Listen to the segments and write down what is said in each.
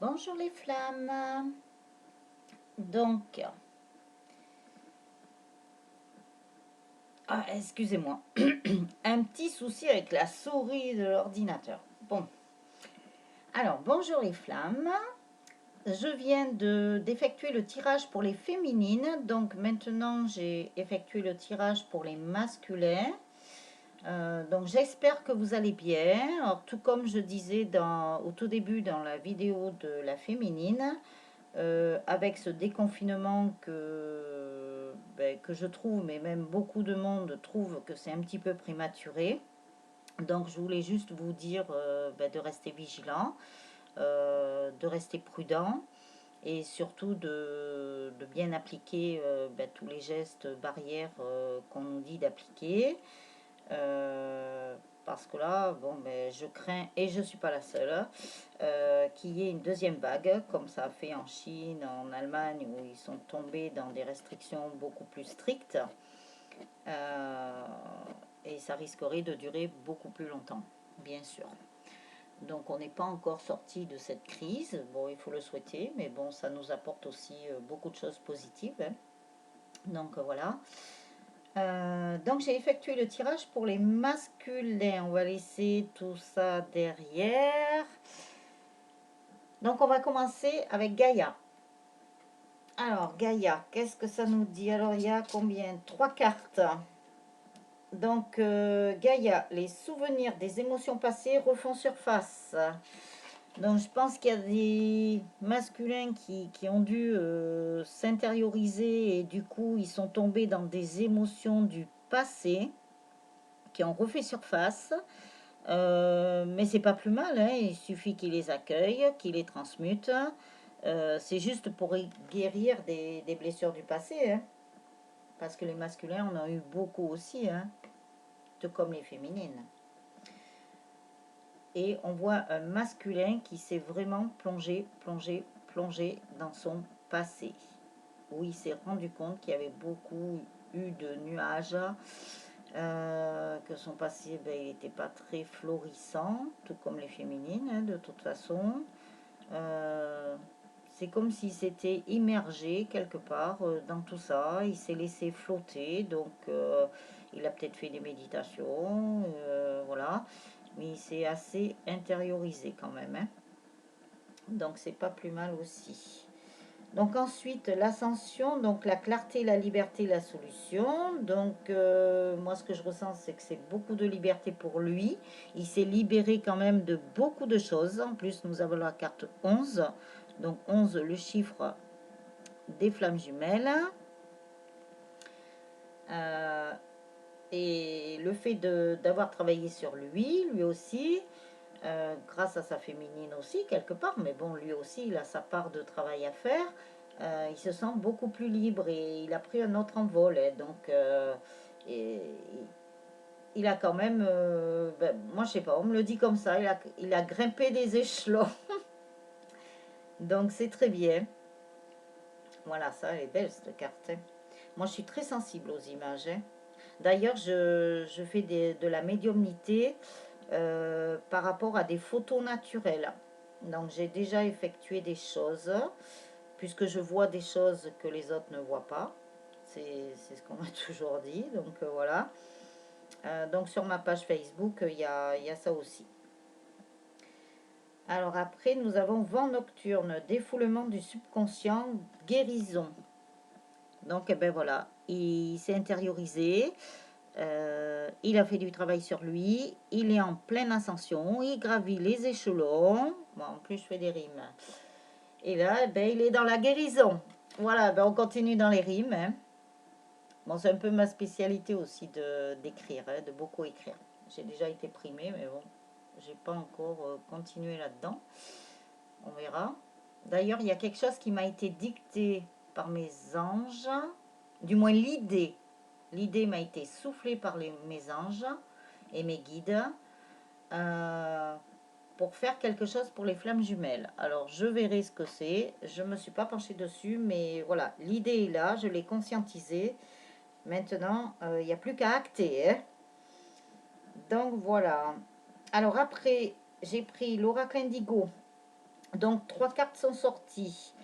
Bonjour les flammes. Donc, excusez-moi, un petit souci avec la souris de l'ordinateur. Bon, alors bonjour les flammes. Je viens d'effectuer le tirage pour les féminines. Donc maintenant, j'ai effectué le tirage pour les masculins. Donc j'espère que vous allez bien. Alors, tout comme je disais au tout début dans la vidéo de la féminine, avec ce déconfinement que je trouve, mais même beaucoup de monde trouve que c'est un petit peu prématuré. Donc je voulais juste vous dire de rester vigilant, de rester prudent et surtout de bien appliquer tous les gestes barrières qu'on nous dit d'appliquer. Euh, Parce que là, bon, je crains, et je ne suis pas la seule, qu'il y ait une deuxième vague, comme ça a fait en Chine, en Allemagne, où ils sont tombés dans des restrictions beaucoup plus strictes. Euh, et ça risquerait de durer beaucoup plus longtemps, bien sûr. Donc on n'est pas encore sorti de cette crise. Bon, il faut le souhaiter, mais bon, ça nous apporte aussi beaucoup de choses positives, hein. Donc voilà. Donc j'ai effectué le tirage pour les masculins. On va laisser tout ça derrière. Donc on va commencer avec Gaïa. Alors Gaïa, qu'est-ce que ça nous dit? Alors il y a combien? 3 cartes. Donc Gaïa, les souvenirs des émotions passées refont surface. Donc je pense qu'il y a des masculins qui ont dû s'intérioriser et du coup ils sont tombés dans des émotions du passé qui ont refait surface. Mais c'est pas plus mal, hein. Il suffit qu'ils les accueillent, qu'ils les transmutent. C'est juste pour guérir des blessures du passé, hein. Parce que les masculins, on en a eu beaucoup aussi, hein, tout comme les féminines. Et on voit un masculin qui s'est vraiment plongé dans son passé. Où il s'est rendu compte qu'il y avait beaucoup eu de nuages, que son passé, il n'était pas très florissant, tout comme les féminines, hein, de toute façon. C'est comme s'il s'était immergé quelque part dans tout ça, il s'est laissé flotter, donc il a peut-être fait des méditations, voilà, mais il s'est assez intériorisé quand même, hein. Donc c'est pas plus mal aussi. Donc ensuite, l'ascension, donc la clarté, la liberté, la solution. Donc moi, ce que je ressens, c'est que c'est beaucoup de liberté pour lui. Il s'est libéré quand même de beaucoup de choses. En plus, nous avons la carte 11. Donc 11, le chiffre des flammes jumelles. Euh, et le fait d'avoir travaillé sur lui aussi, grâce à sa féminine aussi, quelque part, mais bon, lui aussi, il a sa part de travail à faire. Il se sent beaucoup plus libre et il a pris un autre envol, hein. Donc, et, il a quand même, moi je sais pas, on me le dit comme ça, il a grimpé des échelons. Donc c'est très bien. Voilà, ça, elle est belle cette carte, hein. Moi je suis très sensible aux images, hein. D'ailleurs, je fais de la médiumnité par rapport à des photos naturelles. Donc j'ai déjà effectué des choses, puisque je vois des choses que les autres ne voient pas. C'est ce qu'on m'a toujours dit. Donc voilà. Donc sur ma page Facebook, il y a ça aussi. Alors après, nous avons vent nocturne, défoulement du subconscient, guérison. Donc eh ben voilà, il s'est intériorisé. Il a fait du travail sur lui, il est en pleine ascension, il gravit les échelons. Bon, en plus, je fais des rimes. Et là, il est dans la guérison. Voilà, on continue dans les rimes, hein. Bon, c'est un peu ma spécialité aussi d'écrire, hein, de beaucoup écrire. J'ai déjà été primée, mais bon, j'ai pas encore continué là-dedans. On verra. D'ailleurs, il y a quelque chose qui m'a été dicté par mes anges, du moins l'idée. L'idée m'a été soufflée par mes anges et mes guides euh, pour faire quelque chose pour les flammes jumelles. Alors, je verrai ce que c'est. Je ne me suis pas penchée dessus, mais voilà, l'idée est là, je l'ai conscientisée. Maintenant, il n'y a plus qu'à acter, hein. Donc, voilà. Alors, après, j'ai pris l'oracle indigo Donc, 3 cartes sont sorties.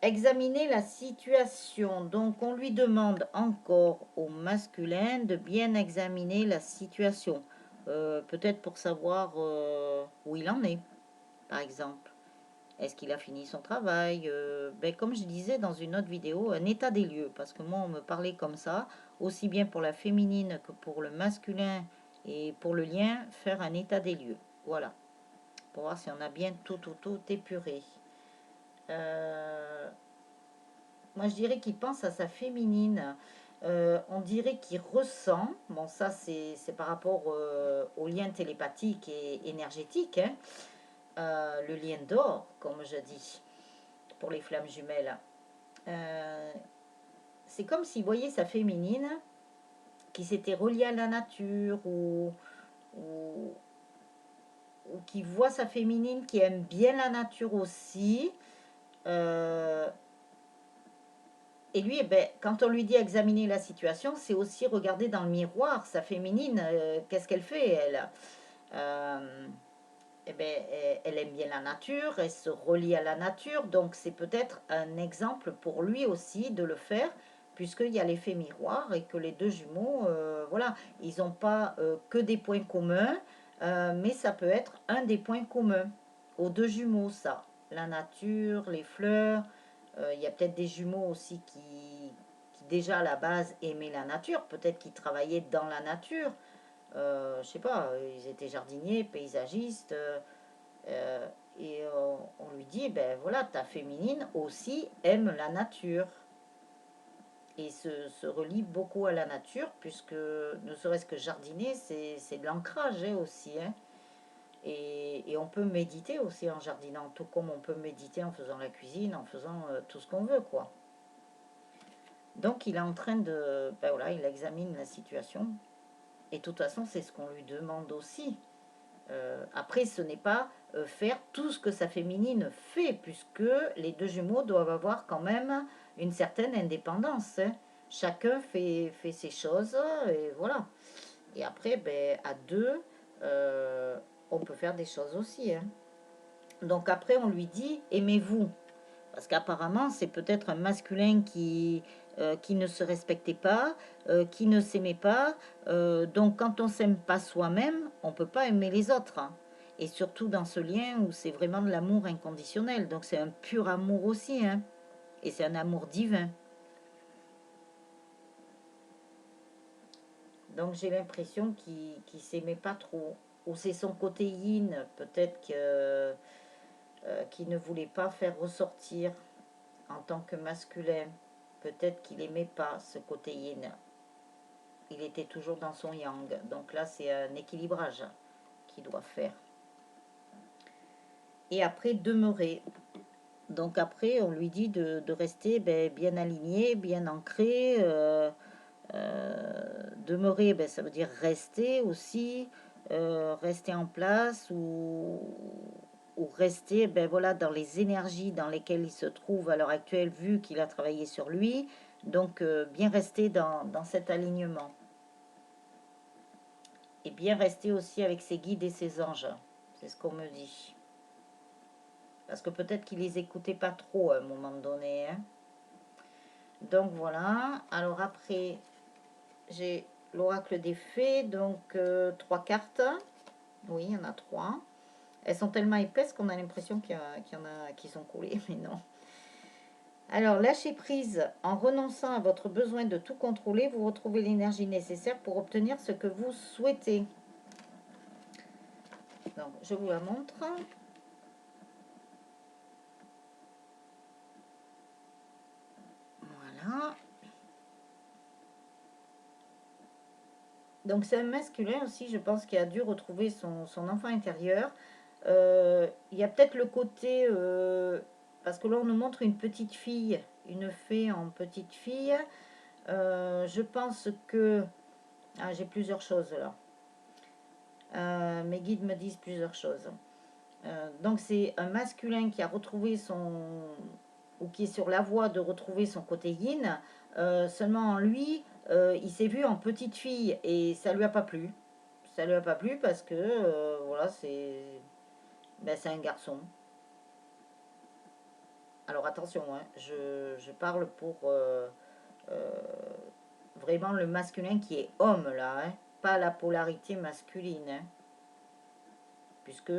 Examiner la situation. Donc, on lui demande encore au masculin de bien examiner la situation. Peut-être pour savoir où il en est, par exemple. Est-ce qu'il a fini son travail? Ben, comme je disais dans une autre vidéo, un état des lieux. Parce que moi, on me parlait comme ça, aussi bien pour la féminine que pour le masculin et pour le lien, faire un état des lieux. Voilà. Pour voir si on a bien tout épuré. Euh, Moi, je dirais qu'il pense à sa féminine. On dirait qu'il ressent, bon ça c'est par rapport au lien télépathique et énergétique, hein, le lien d'or, comme je dis, pour les flammes jumelles. Euh, c'est comme s'il voyait sa féminine qui s'était reliée à la nature ou, ou qui voit sa féminine qui aime bien la nature aussi. Euh, Et lui, eh ben, quand on lui dit examiner la situation, c'est aussi regarder dans le miroir sa féminine, qu'est-ce qu'elle fait, elle. Euh, eh ben, elle aime bien la nature, elle se relie à la nature, donc c'est peut-être un exemple pour lui aussi de le faire, puisqu'il y a l'effet miroir et que les deux jumeaux, voilà, ils n'ont pas que des points communs, mais ça peut être un des points communs aux deux jumeaux, ça. La nature, les fleurs, il y a peut-être des jumeaux aussi qui déjà à la base aimaient la nature, peut-être qu'ils travaillaient dans la nature. Je sais pas, ils étaient jardiniers, paysagistes, euh, et on lui dit, ben voilà, ta féminine aussi aime la nature et se relie beaucoup à la nature, puisque ne serait-ce que jardiner, c'est de l'ancrage hein, aussi. Hein. Et on peut méditer aussi en jardinant, tout comme on peut méditer en faisant la cuisine, en faisant tout ce qu'on veut, quoi. Donc il est en train de, ben voilà, il examine la situation. Et de toute façon, c'est ce qu'on lui demande aussi. Après, ce n'est pas faire tout ce que sa féminine fait, puisque les deux jumeaux doivent avoir quand même une certaine indépendance. Hein. Chacun fait ses choses, et voilà. Et après, ben, à deux, euh, on peut faire des choses aussi. Hein. Donc après, on lui dit, aimez-vous. Parce qu'apparemment, c'est peut-être un masculin qui ne se respectait pas, qui ne s'aimait pas. Donc quand on s'aime pas soi-même, on ne peut pas aimer les autres. Hein. Et surtout dans ce lien où c'est vraiment de l'amour inconditionnel. Donc c'est un pur amour aussi. Hein. Et c'est un amour divin. Donc j'ai l'impression qu'il ne s'aimait pas trop. Ou c'est son côté yin, peut-être qu'il ne voulait pas faire ressortir en tant que masculin. Peut-être qu'il n'aimait pas ce côté yin. Il était toujours dans son yang. Donc là, c'est un équilibrage qu'il doit faire. Et après, demeurer. Donc après, on lui dit de rester ben, bien aligné, bien ancré. Demeurer, ben, ça veut dire rester aussi. Rester en place ou rester ben, voilà, dans les énergies dans lesquelles il se trouve à l'heure actuelle, vu qu'il a travaillé sur lui. Donc, bien rester dans cet alignement. Et bien rester aussi avec ses guides et ses anges. C'est ce qu'on me dit. Parce que peut-être qu'il les écoutait pas trop à un moment donné. Hein. Donc voilà. Alors après, j'ai l'oracle des fées. Donc 3 cartes. Oui, il y en a 3. Elles sont tellement épaisses qu'on a l'impression qu'il y en a qui sont collées, mais non. Alors, lâchez prise en renonçant à votre besoin de tout contrôler, vous retrouvez l'énergie nécessaire pour obtenir ce que vous souhaitez. Donc, je vous la montre. Voilà. Donc, c'est un masculin aussi, je pense, qui a dû retrouver son enfant intérieur. Il y a peut-être le côté... parce que là, on nous montre une petite fille, une fée en petite fille. Je pense que... Ah, j'ai plusieurs choses là. Mes guides me disent plusieurs choses. Donc c'est un masculin qui a retrouvé son... ou qui est sur la voie de retrouver son côté yin. Seulement en lui, il s'est vu en petite fille et ça lui a pas plu. Ça lui a pas plu parce que voilà, c'est ben, c'est un garçon. alors attention, hein, je parle pour euh, vraiment le masculin qui est homme là, hein, pas la polarité masculine, hein, puisque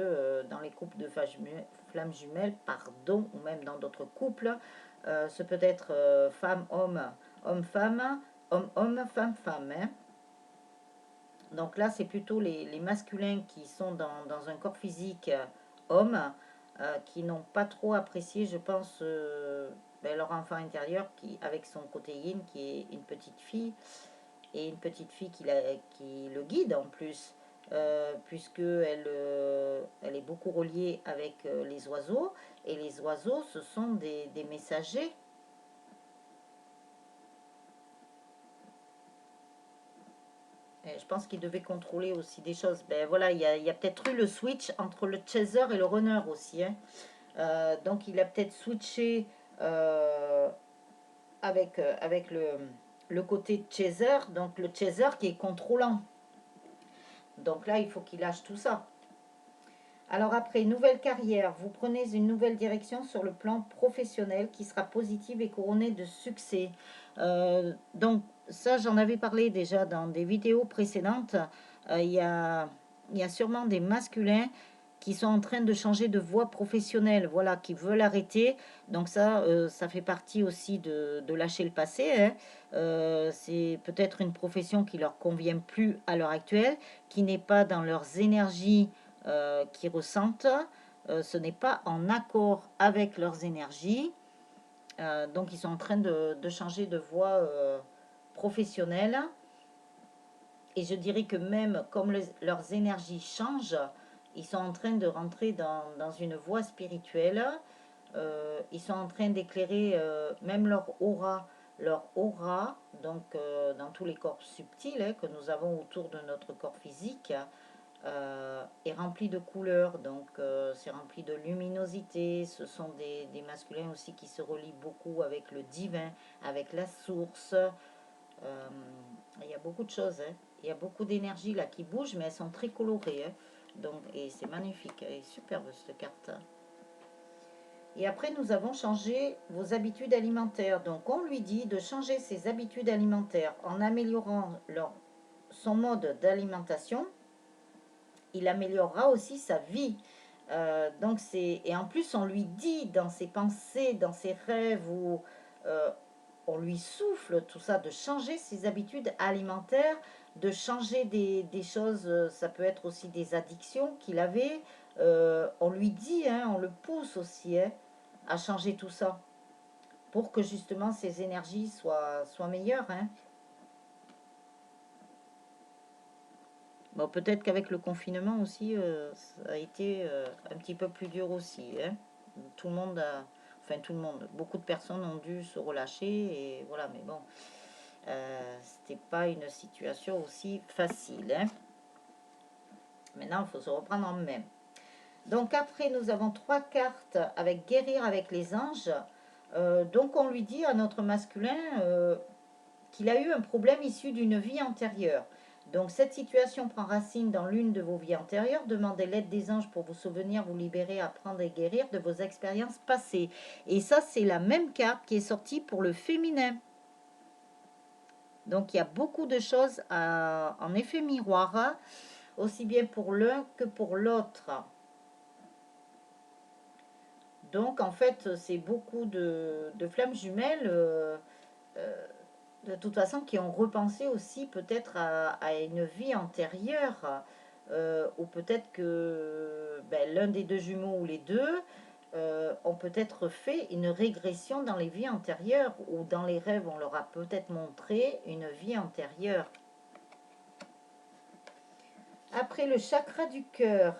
dans les couples de flammes jumelles, pardon, ou même dans d'autres couples, ce peut être femme-homme, homme-femme, homme-homme, femme-femme. Hein. Donc là, c'est plutôt les masculins qui sont dans un corps physique homme, qui n'ont pas trop apprécié, je pense, ben, leur enfant intérieur qui, avec son côté yin, qui est une petite fille, et une petite fille qui le guide en plus, puisque elle est beaucoup reliée avec les oiseaux, et les oiseaux, ce sont des messagers. Et je pense qu'il devait contrôler aussi des choses. Ben voilà, il y a peut-être eu le switch entre le chaser et le runner aussi. Hein. Donc il a peut-être switché avec le côté chaser, donc le chaser qui est contrôlant. Donc là, il faut qu'il lâche tout ça. Alors après, nouvelle carrière, vous prenez une nouvelle direction sur le plan professionnel qui sera positive et couronnée de succès. Donc ça, j'en avais parlé déjà dans des vidéos précédentes. Il y a sûrement des masculins qui sont en train de changer de voie professionnelle, voilà, qui veulent arrêter. Donc ça fait partie aussi de lâcher le passé. Hein. C'est peut-être une profession qui leur convient plus à l'heure actuelle, qui n'est pas dans leurs énergies qui ressentent, ce n'est pas en accord avec leurs énergies. Donc ils sont en train de changer de voie professionnelle. Et je dirais que même comme leurs énergies changent, ils sont en train de rentrer dans une voie spirituelle. Ils sont en train d'éclairer même leur aura, donc dans tous les corps subtils que nous avons autour de notre corps physique, est rempli de couleurs, donc c'est rempli de luminosité. Ce sont des masculins aussi qui se relient beaucoup avec le divin, avec la source. Il y a beaucoup de choses, hein. Il y a beaucoup d'énergie là qui bouge, mais elles sont très colorées. Hein. Donc, et c'est magnifique, elle est superbe cette carte. Et après, nous avons changé vos habitudes alimentaires. Donc, on lui dit de changer ses habitudes alimentaires en améliorant son mode d'alimentation. Il améliorera aussi sa vie. Et en plus, on lui dit dans ses pensées, dans ses rêves, on lui souffle tout ça, de changer ses habitudes alimentaires, de changer des choses, ça peut être aussi des addictions qu'il avait. On lui dit, hein, on le pousse aussi hein, à changer tout ça pour que justement ses énergies soient meilleures. Hein. Bon, peut-être qu'avec le confinement aussi, ça a été un petit peu plus dur aussi. Hein. Tout le monde enfin tout le monde, beaucoup de personnes ont dû se relâcher et voilà, mais bon, c'était pas une situation aussi facile. Hein. Maintenant, il faut se reprendre en main. Donc après, nous avons 3 cartes avec guérir avec les anges. Donc on lui dit à notre masculin qu'il a eu un problème issu d'une vie antérieure. Donc cette situation prend racine dans l'une de vos vies antérieures. Demandez l'aide des anges pour vous souvenir, vous libérer, apprendre et guérir de vos expériences passées. Et ça, c'est la même carte qui est sortie pour le féminin. Donc il y a beaucoup de choses en effet miroir, hein, aussi bien pour l'un que pour l'autre. Donc en fait, c'est beaucoup de flammes jumelles. De toute façon, qui ont repensé aussi peut-être à une vie antérieure, ou peut-être que ben, l'un des deux jumeaux ou les deux ont peut-être fait une régression dans les vies antérieures, ou dans les rêves, on leur a peut-être montré une vie antérieure. Après le chakra du cœur,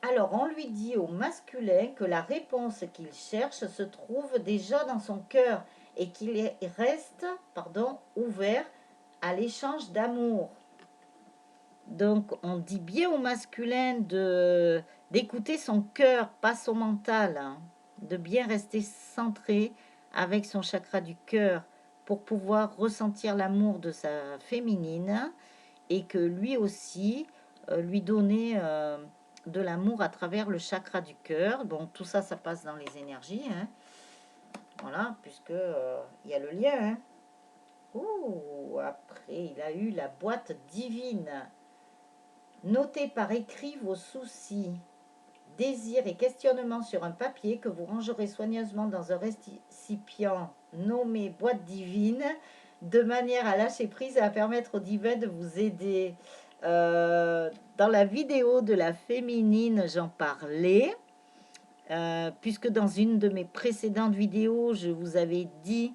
alors on lui dit au masculin que la réponse qu'il cherche se trouve déjà dans son cœur et qu'il reste ouvert à l'échange d'amour. Donc on dit bien au masculin d'écouter son cœur, pas son mental, hein, de bien rester centré avec son chakra du cœur pour pouvoir ressentir l'amour de sa féminine et que lui aussi lui donner de l'amour à travers le chakra du cœur. Donc tout ça, ça passe dans les énergies. Hein. Voilà, puisque il y a le lien. Hein. Ouh, après, il a eu la boîte divine. Notez par écrit vos soucis, désirs et questionnements sur un papier que vous rangerez soigneusement dans un récipient nommé boîte divine, de manière à lâcher prise et à permettre au divin de vous aider. Dans la vidéo de la féminine, j'en parlais, puisque dans une de mes précédentes vidéos, je vous avais dit,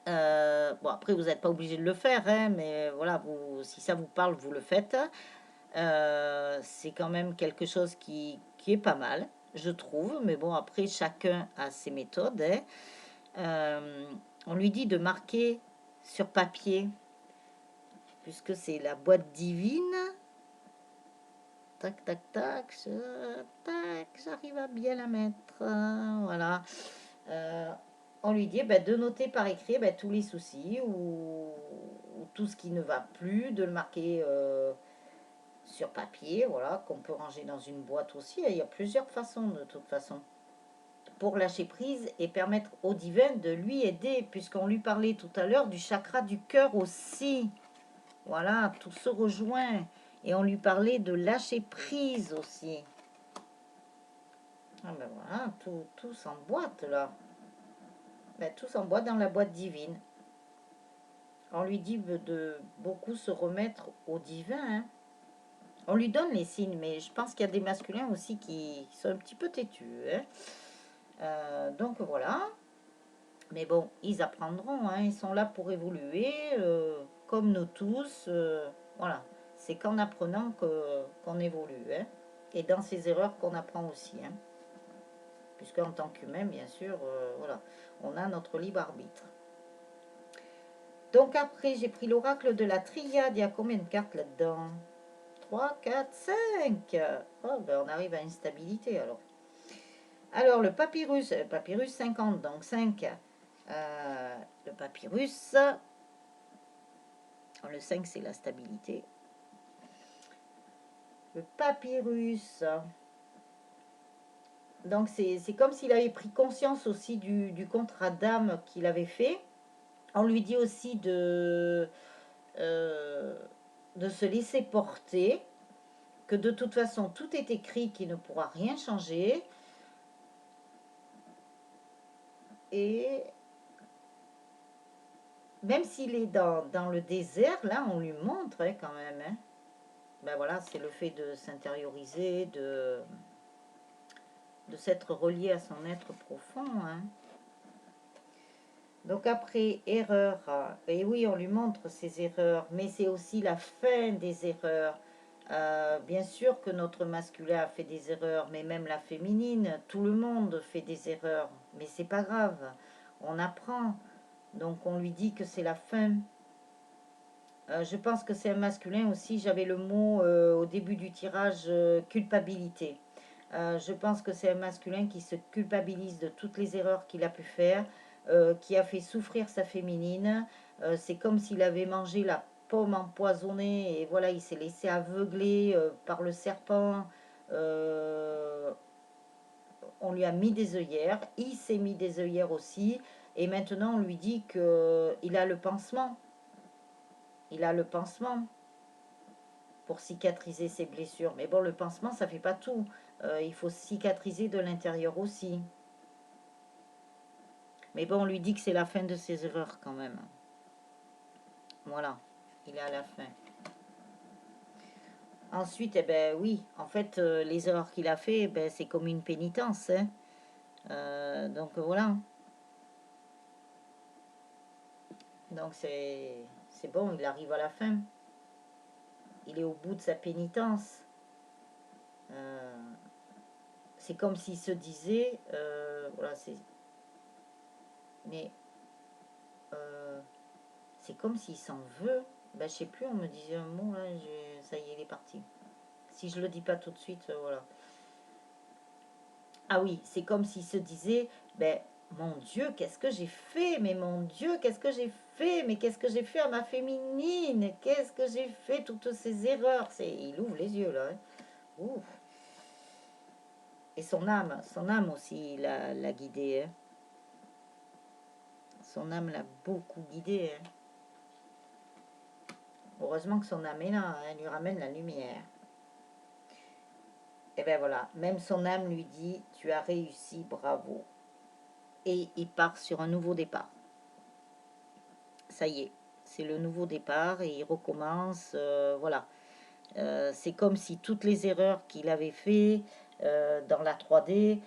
bon après vous n'êtes pas obligé de le faire, hein, mais voilà, vous, si ça vous parle, vous le faites. C'est quand même quelque chose qui est pas mal, je trouve, mais bon, après, chacun a ses méthodes. Hein. On lui dit de marquer sur papier, puisque c'est la boîte divine. Tac, tac, tac, tac, j'arrive à bien la mettre. Voilà. On lui dit de noter par écrit tous les soucis ou tout ce qui ne va plus, de le marquer sur papier, voilà, qu'on peut ranger dans une boîte aussi. Il y a plusieurs façons de toute façon pour lâcher prise et permettre au divin de lui aider, puisqu'on lui parlait tout à l'heure du chakra du cœur aussi. Voilà, tout se rejoint. Et on lui parlait de lâcher prise aussi. Ah ben voilà, tout s'emboîte là. Tout s'emboîte dans la boîte divine. On lui dit de beaucoup se remettre au divin, hein. On lui donne les signes, mais je pense qu'il y a des masculins aussi qui sont un petit peu têtus. Hein. Donc voilà. Mais bon, ils apprendront. Hein. Ils sont là pour évoluer, comme nous tous. Voilà. C'est qu'en apprenant qu'on évolue. Hein. Et dans ces erreurs qu'on apprend aussi. Hein. Puisqu'en tant qu'humain, bien sûr, voilà, on a notre libre arbitre. Donc après, j'ai pris l'oracle de la triade. Il y a combien de cartes là-dedans? 3, 4, 5. Oh, on arrive à une stabilité alors. Alors, le papyrus 50, donc 5. Le papyrus, le 5 c'est la stabilité. Le papyrus, donc c'est comme s'il avait pris conscience aussi du contrat d'âme qu'il avait fait. On lui dit aussi de se laisser porter, que de toute façon tout est écrit, qu'il ne pourra rien changer. Et même s'il est dans le désert, là on lui montre quand même. Hein. Ben voilà, c'est le fait de s'intérioriser, de s'être relié à son être profond. Hein. Donc après, erreur. Et oui, on lui montre ses erreurs, mais c'est aussi la fin des erreurs. Bien sûr que notre masculin a fait des erreurs, mais même la féminine, tout le monde fait des erreurs. Mais c'est pas grave, on apprend. Donc on lui dit que c'est la fin. Je pense que c'est un masculin aussi. J'avais le mot au début du tirage, culpabilité. Je pense que c'est un masculin qui se culpabilise de toutes les erreurs qu'il a pu faire, qui a fait souffrir sa féminine. C'est comme s'il avait mangé la pomme empoisonnée et voilà, il s'est laissé aveugler par le serpent. On lui a mis des œillères, il s'est mis des œillères aussi, et maintenant on lui dit qu'il a le pansement. Il a le pansement pour cicatriser ses blessures. Mais bon, le pansement, ça fait pas tout. Il faut cicatriser de l'intérieur aussi. Mais bon, on lui dit que c'est la fin de ses erreurs quand même. Voilà, il est à la fin. Ensuite, eh ben oui, en fait, les erreurs qu'il a fait, c'est comme une pénitence. Hein. Donc voilà. Donc c'est bon, il arrive à la fin. Il est au bout de sa pénitence. C'est comme s'il se disait, voilà, mais c'est comme s'il s'en veut. Je sais plus, on me disait un mot, là, ça y est, il est parti. Si je le dis pas tout de suite, voilà. Ah oui, c'est comme s'il se disait, mon Dieu, qu'est-ce que j'ai fait? Mais mon Dieu, qu'est-ce que j'ai fait? Mais qu'est-ce que j'ai fait à ma féminine? Qu'est-ce que j'ai fait? Toutes ces erreurs. Il ouvre les yeux, là. Hein. Ouf. Et son âme aussi, l'a guidé. Hein. Son âme l'a beaucoup guidé. Hein. Heureusement que son âme est là, hein, elle lui ramène la lumière. Et bien voilà, même son âme lui dit, tu as réussi, bravo. Et il part sur un nouveau départ. Ça y est, c'est le nouveau départ et il recommence, voilà. C'est comme si toutes les erreurs qu'il avait fait dans la 3D,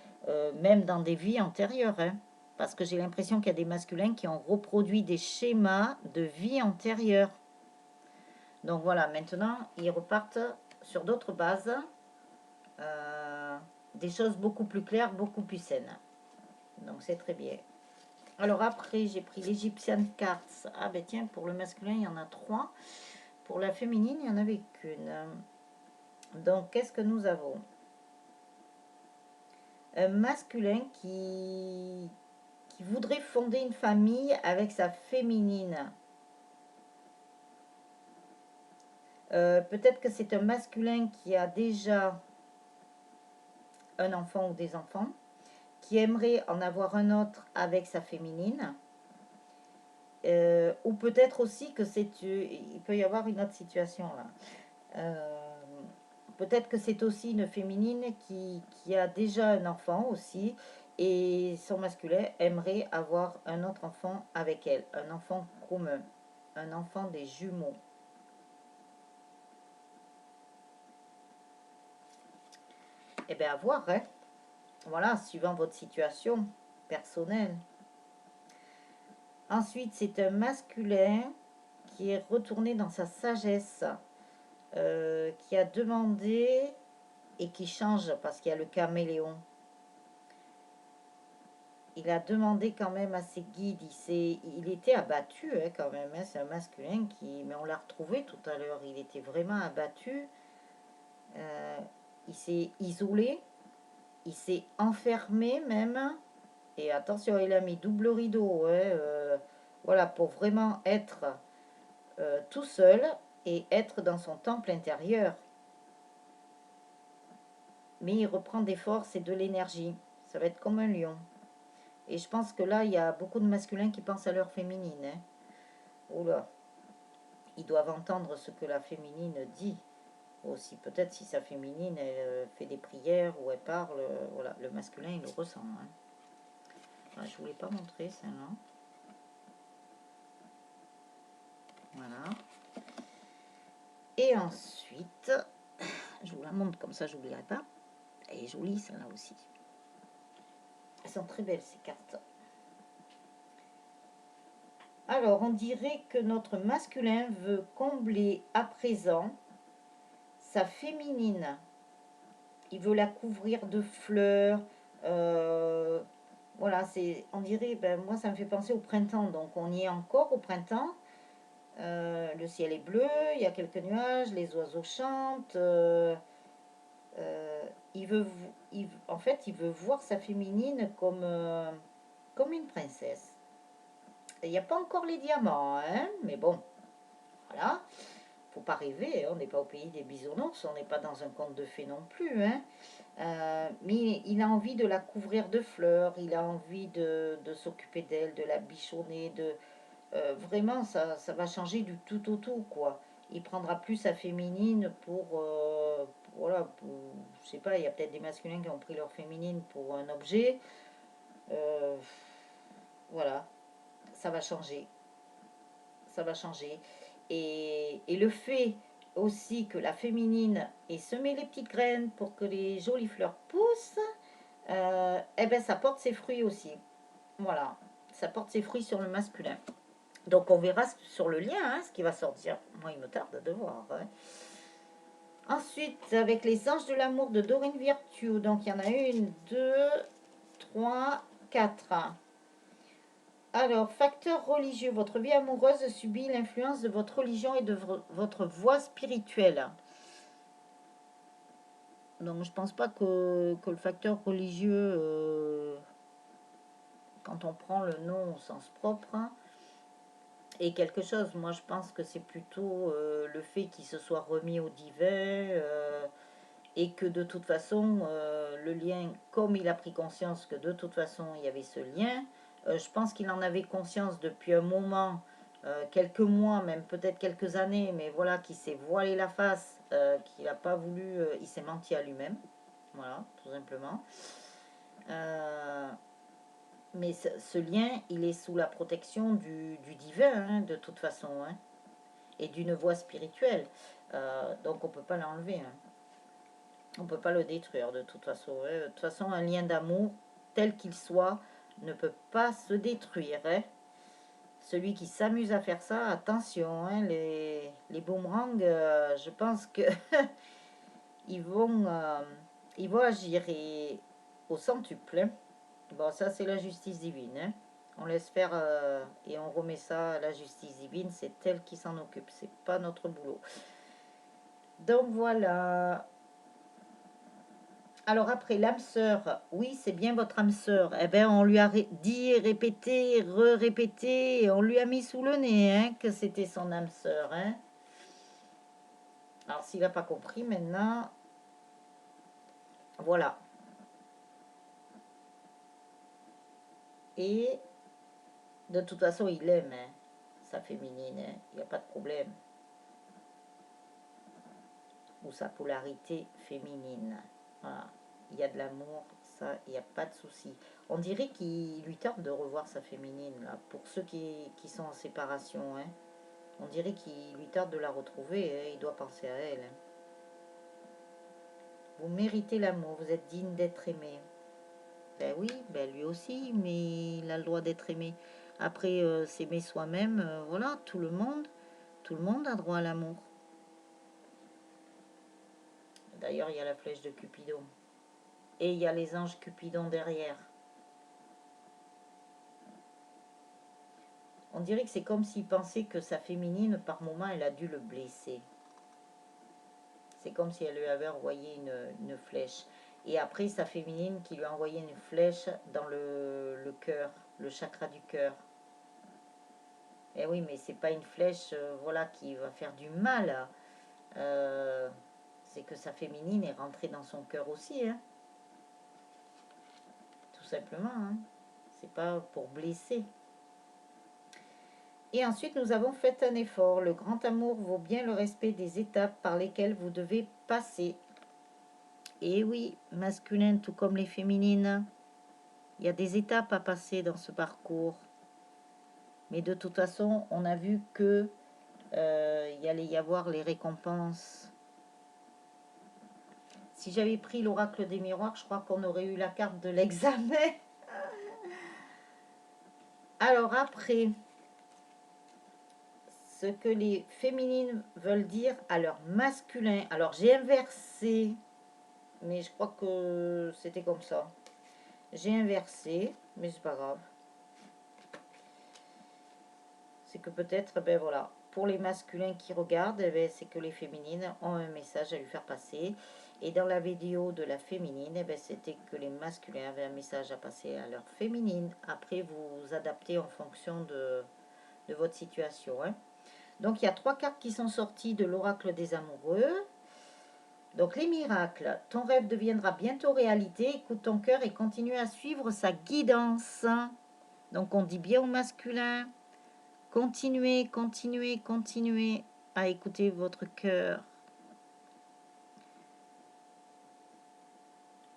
même dans des vies antérieures, hein, parce que j'ai l'impression qu'il y a des masculins qui ont reproduit des schémas de vie antérieure. Donc voilà, maintenant, ils repartent sur d'autres bases, des choses beaucoup plus claires, beaucoup plus saines. Donc c'est très bien. Alors après, j'ai pris l'Egyptian Cards. Ah ben tiens, pour le masculin, il y en a 3. Pour la féminine, il n'y en avait qu'une. Donc, qu'est-ce que nous avons? Un masculin qui voudrait fonder une famille avec sa féminine. Peut-être que c'est un masculin qui a déjà un enfant ou des enfants, qui aimerait en avoir un autre avec sa féminine. Ou peut-être aussi que il peut y avoir une autre situation là. Peut-être que c'est aussi une féminine qui a déjà un enfant aussi et son masculin aimerait avoir un autre enfant avec elle, un enfant commun, un enfant des jumeaux. Eh bien, à voir, hein. Voilà, suivant votre situation personnelle. Ensuite, c'est un masculin qui est retourné dans sa sagesse, qui a demandé et qui change parce qu'il y a le caméléon. Il a demandé quand même à ses guides, il était abattu hein, quand même, hein, c'est un masculin mais on l'a retrouvé tout à l'heure, il était vraiment abattu, il s'est isolé, il s'est enfermé même, et attention, il a mis double rideau, hein, voilà, pour vraiment être tout seul et être dans son temple intérieur. Mais il reprend des forces et de l'énergie, ça va être comme un lion. Et je pense que là, il y a beaucoup de masculins qui pensent à leur féminine. Hein. Oula, ils doivent entendre ce que la féminine dit aussi. Peut-être si sa féminine, elle fait des prières ou elle parle, voilà, le masculin, il le ressent. Hein. Ah, je ne voulais pas montrer celle-là. Voilà. Et ensuite, je vous la montre comme ça, je n'oublierai pas. Elle est jolie celle-là aussi. Elles sont très belles ces cartes. Alors, on dirait que notre masculin veut combler à présent sa féminine. Il veut la couvrir de fleurs. Voilà, on dirait, ben, moi ça me fait penser au printemps. Donc on y est encore au printemps. Le ciel est bleu, il y a quelques nuages, les oiseaux chantent. En fait, il veut voir sa féminine comme une princesse. Il n'y a pas encore les diamants, hein, mais bon, voilà. Faut pas rêver, hein, on n'est pas au pays des bisounours, on n'est pas dans un conte de fées non plus, hein. Mais il a envie de la couvrir de fleurs, il a envie de s'occuper d'elle, de la bichonner, vraiment ça va changer du tout au tout, quoi. Il prendra plus sa féminine voilà, je sais pas, il y a peut-être des masculins qui ont pris leur féminine pour un objet. Voilà, ça va changer. Ça va changer. Et le fait aussi que la féminine ait semé les petites graines pour que les jolies fleurs poussent, eh ben ça porte ses fruits aussi. Voilà, ça porte ses fruits sur le masculin. Donc on verra sur le lien hein, ce qui va sortir. Moi, il me tarde de voir. Hein. Ensuite, avec les anges de l'amour de Dorine Virtue. Donc il y en a une, deux, trois, quatre. Alors, facteur religieux. Votre vie amoureuse subit l'influence de votre religion et de votre voie spirituelle. Donc, je pense pas que le facteur religieux, quand on prend le nom au sens propre, est quelque chose. Moi, je pense que c'est plutôt le fait qu'il se soit remis au divin et que de toute façon, le lien, comme il a pris conscience que de toute façon, il y avait ce lien, Je pense qu'il en avait conscience depuis un moment, quelques mois, même peut-être quelques années, mais voilà, qu'il s'est voilé la face, qu'il n'a pas voulu, il s'est menti à lui-même. Voilà, tout simplement. Euh, mais ce lien, il est sous la protection du divin, hein, de toute façon, hein, et d'une voix spirituelle. Donc on ne peut pas l'enlever. Hein. On ne peut pas le détruire de toute façon. Hein. De toute façon, un lien d'amour, tel qu'il soit, ne peut pas se détruire. Hein. Celui qui s'amuse à faire ça, attention, hein, les boomerangs, je pense que ils vont, euh, ils vont agir au centuple. Hein. Bon, ça c'est la justice divine. Hein. On laisse faire et on remet ça à la justice divine. C'est elle qui s'en occupe. C'est pas notre boulot. Donc voilà. Alors après, l'âme sœur, oui, c'est bien votre âme sœur. Eh bien, on lui a dit, répété, re-répété, et on lui a mis sous le nez hein, que c'était son âme sœur. Hein. Alors, s'il n'a pas compris, maintenant, voilà. Et de toute façon, il aime hein, sa féminine, hein. Il n'y a pas de problème. Ou sa polarité féminine. Voilà. Il y a de l'amour, ça, il n'y a pas de souci. On dirait qu'il lui tarde de revoir sa féminine, là, pour ceux qui sont en séparation. Hein. On dirait qu'il lui tarde de la retrouver, hein. Il doit penser à elle. Hein. Vous méritez l'amour, vous êtes digne d'être aimé. Ben oui, ben lui aussi, mais il a le droit d'être aimé. Après, s'aimer soi-même, voilà, tout le monde a droit à l'amour. D'ailleurs, il y a la flèche de Cupidon. Et il y a les anges Cupidon derrière. On dirait que c'est comme s'il pensait que sa féminine, par moment, elle a dû le blesser. C'est comme si elle lui avait envoyé une flèche. Et après, sa féminine qui lui a envoyé une flèche dans le cœur, le chakra du cœur. Eh oui, mais c'est pas une flèche voilà, qui va faire du mal. C'est que sa féminine est rentrée dans son cœur aussi. Hein. Tout simplement. Hein. C'est pas pour blesser. Et ensuite, nous avons fait un effort. Le grand amour vaut bien le respect des étapes par lesquelles vous devez passer. Et oui, masculin tout comme les féminines. Il y a des étapes à passer dans ce parcours. Mais de toute façon, on a vu que il allait y avoir les récompenses. Si j'avais pris l'oracle des miroirs, je crois qu'on aurait eu la carte de l'examen. Alors après, ce que les féminines veulent dire à leur masculin. Alors j'ai inversé, mais je crois que c'était comme ça. J'ai inversé, mais c'est pas grave. C'est que peut-être, ben voilà, pour les masculins qui regardent, eh ben, c'est que les féminines ont un message à lui faire passer. Et dans la vidéo de la féminine, eh ben, c'était que les masculins avaient un message à passer à leur féminine. Après, vous adaptez en fonction de votre situation. Hein. Donc, il y a 3 cartes qui sont sorties de l'oracle des amoureux. Donc, les miracles. Ton rêve deviendra bientôt réalité. Écoute ton cœur et continue à suivre sa guidance. Donc, on dit bien au masculin. Continuez, continuez, continuez à écouter votre cœur.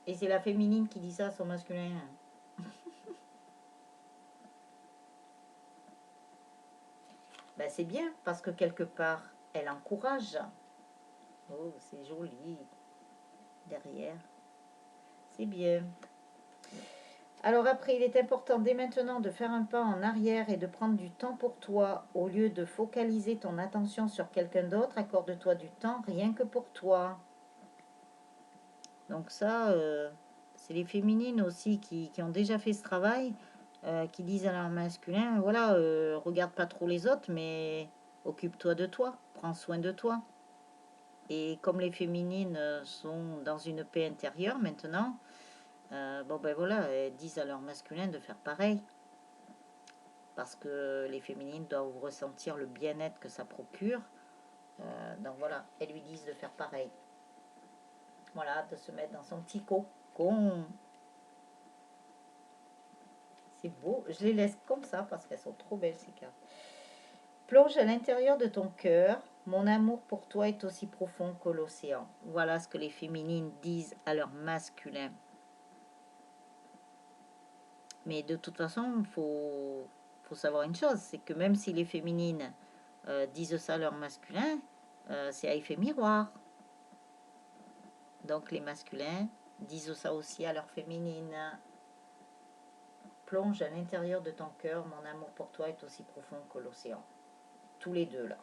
Et c'est la féminine qui dit ça à son masculin. Ben, c'est bien, parce que quelque part, elle encourage. Oh, c'est joli. Derrière. C'est bien. Alors après, il est important dès maintenant de faire un pas en arrière et de prendre du temps pour toi. Au lieu de focaliser ton attention sur quelqu'un d'autre, accorde-toi du temps rien que pour toi. Donc ça, c'est les féminines aussi qui ont déjà fait ce travail, qui disent à leur masculin, voilà, regarde pas trop les autres, mais occupe-toi de toi, prends soin de toi. Et comme les féminines sont dans une paix intérieure maintenant, bon ben voilà, elles disent à leur masculin de faire pareil. Parce que les féminines doivent ressentir le bien-être que ça procure. Donc voilà, elles lui disent de faire pareil. Voilà, de se mettre dans son petit cocon. C'est beau. Je les laisse comme ça parce qu'elles sont trop belles ces cartes. Plonge à l'intérieur de ton cœur. Mon amour pour toi est aussi profond que l'océan. Voilà ce que les féminines disent à leur masculin. Mais de toute façon, il faut savoir une chose, c'est que même si les féminines disent ça à leur masculin, c'est à effet miroir. Donc les masculins disent ça aussi à leur féminine. Plonge à l'intérieur de ton cœur, mon amour pour toi est aussi profond que l'océan. Tous les deux là.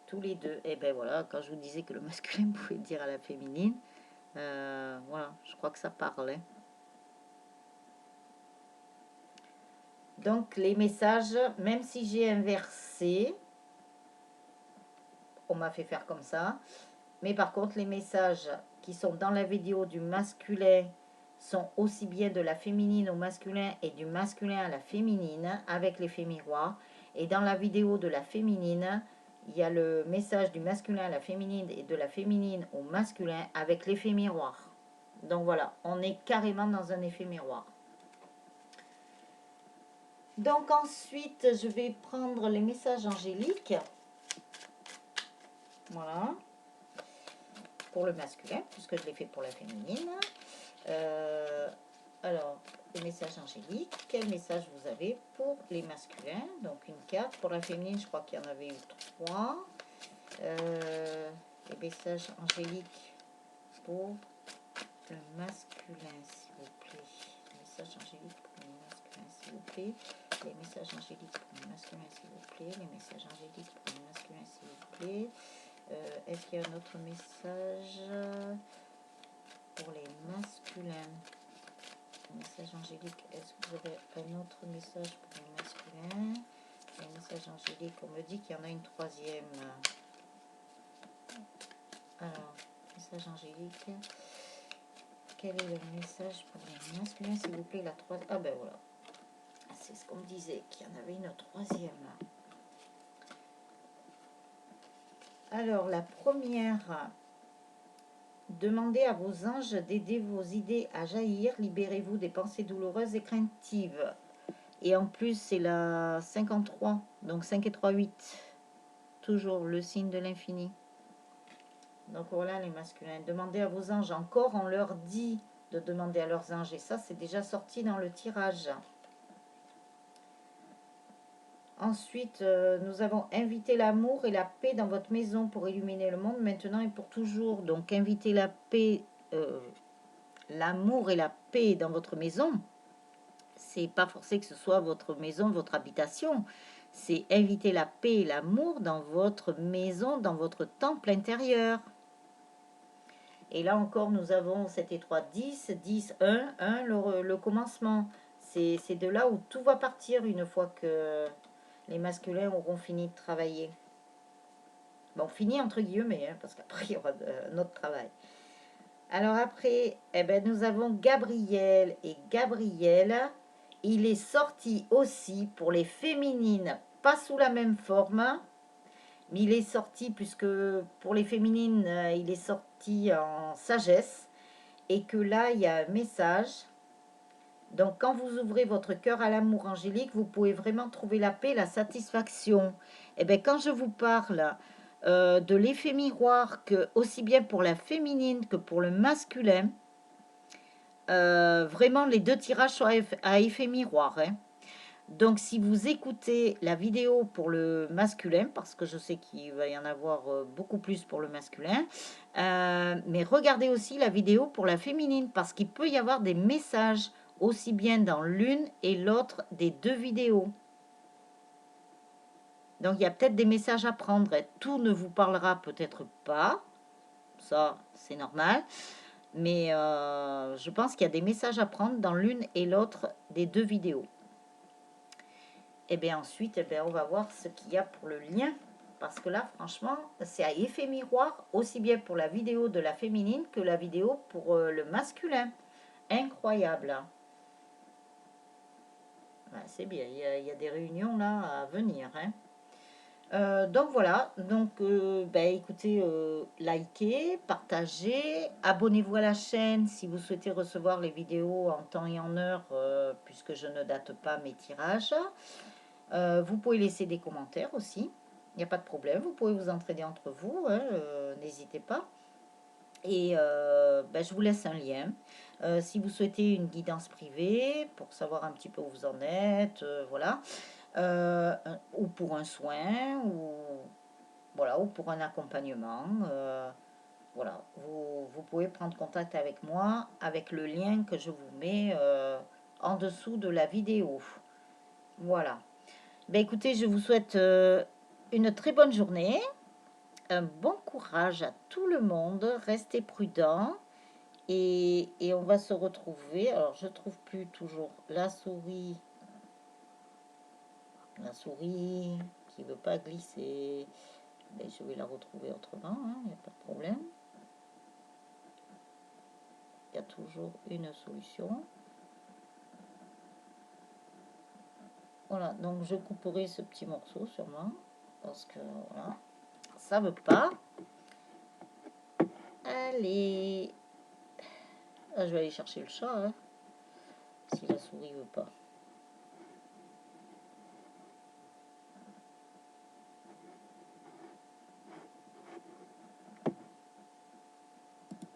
Tous les deux. Et ben voilà, quand je vous disais que le masculin pouvait dire à la féminine, voilà, je crois que ça parle. Hein. Donc les messages, même si j'ai inversé, on m'a fait faire comme ça, mais par contre les messages qui sont dans la vidéo du masculin sont aussi bien de la féminine au masculin et du masculin à la féminine avec l'effet miroir. Et dans la vidéo de la féminine, il y a le message du masculin à la féminine et de la féminine au masculin avec l'effet miroir. Donc voilà, on est carrément dans un effet miroir. Donc ensuite, je vais prendre les messages angéliques. Voilà. Pour le masculin, puisque je l'ai fait pour la féminine. Alors, les messages angéliques. Quel message vous avez pour les masculins? Donc une carte. Pour la féminine, je crois qu'il y en avait eu 3. Les messages angéliques pour le masculin, s'il vous plaît. Les messages angéliques pour le masculin, s'il vous plaît. Les messages angéliques pour le masculin, s'il vous plaît. Les messages angéliques pour le masculin, s'il vous plaît. Est-ce qu'il y a un autre message pour les masculins? Message angélique, est-ce que vous avez un autre message pour les masculins? Les messages angéliques, on me dit qu'il y en a une troisième. Alors, message angélique. Quel est le message pour les masculins, s'il vous plaît? La troisième. Ah ben voilà. C'est ce qu'on me disait, qu'il y en avait une troisième. Alors, la première, demandez à vos anges d'aider vos idées à jaillir, libérez-vous des pensées douloureuses et craintives. Et en plus, c'est la 53, donc 5 et 3, 8. Toujours le signe de l'infini. Donc voilà les masculins. Demandez à vos anges. Encore, on leur dit de demander à leurs anges. Et ça, c'est déjà sorti dans le tirage. Ensuite, nous avons invité l'amour et la paix dans votre maison pour illuminer le monde maintenant et pour toujours. Donc, inviter la paix, l'amour et la paix dans votre maison. C'est pas forcé que ce soit votre maison, votre habitation. C'est inviter la paix et l'amour dans votre maison, dans votre temple intérieur. Et là encore, nous avons 7 et 3, 10, 10, 1, le commencement. C'est de là où tout va partir une fois que les masculins auront fini de travailler. Bon, fini entre guillemets, hein, parce qu'après, il y aura notre travail. Alors après, eh ben, nous avons Gabriel et Gabriel. Il est sorti aussi pour les féminines, pas sous la même forme, mais il est sorti, puisque pour les féminines, il est sorti en sagesse, et que là, il y a un message. Donc, quand vous ouvrez votre cœur à l'amour angélique, vous pouvez vraiment trouver la paix, la satisfaction. Et bien, quand je vous parle de l'effet miroir, que aussi bien pour la féminine que pour le masculin, vraiment, les deux tirages sont à effet miroir. Hein. Donc, si vous écoutez la vidéo pour le masculin, parce que je sais qu'il va y en avoir beaucoup plus pour le masculin, mais regardez aussi la vidéo pour la féminine, parce qu'il peut y avoir des messages aussi bien dans l'une et l'autre des deux vidéos. Donc, il y a peut-être des messages à prendre. Tout ne vous parlera peut-être pas. Ça, c'est normal. Mais je pense qu'il y a des messages à prendre dans l'une et l'autre des deux vidéos. Et bien ensuite, on va voir ce qu'il y a pour le lien. Parce que là, franchement, c'est à effet miroir, aussi bien pour la vidéo de la féminine que la vidéo pour le masculin. Incroyable. Hein. Ouais, c'est bien, il y a des réunions là à venir. Hein. Donc voilà, donc ben, écoutez, likez, partagez, abonnez-vous à la chaîne si vous souhaitez recevoir les vidéos en temps et en heure, puisque je ne date pas mes tirages. Vous pouvez laisser des commentaires aussi, il n'y a pas de problème, vous pouvez vous entraider entre vous, hein, n'hésitez pas. Et ben, je vous laisse un lien. Si vous souhaitez une guidance privée pour savoir un petit peu où vous en êtes, voilà, ou pour un soin, ou voilà, ou pour un accompagnement, voilà, vous pouvez prendre contact avec moi avec le lien que je vous mets en dessous de la vidéo. Voilà. Ben écoutez, je vous souhaite une très bonne journée, un bon courage à tout le monde, restez prudents et on va se retrouver. Alors, je trouve plus toujours la souris qui veut pas glisser. Ben, je vais la retrouver autrement, il n'y a pas de problème. Il y a toujours une solution. Voilà, donc je couperai ce petit morceau sûrement, parce que voilà, ça veut pas. Allez, ah, je vais aller chercher le chat, hein, si la souris veut pas.